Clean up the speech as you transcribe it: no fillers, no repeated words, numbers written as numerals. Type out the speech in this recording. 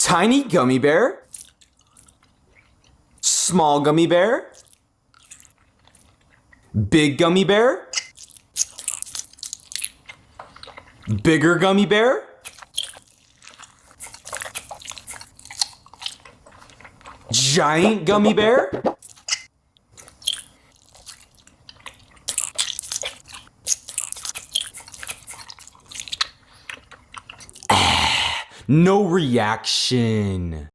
Tiny gummy bear, small gummy bear, big gummy bear, bigger gummy bear, giant gummy bear, no reaction.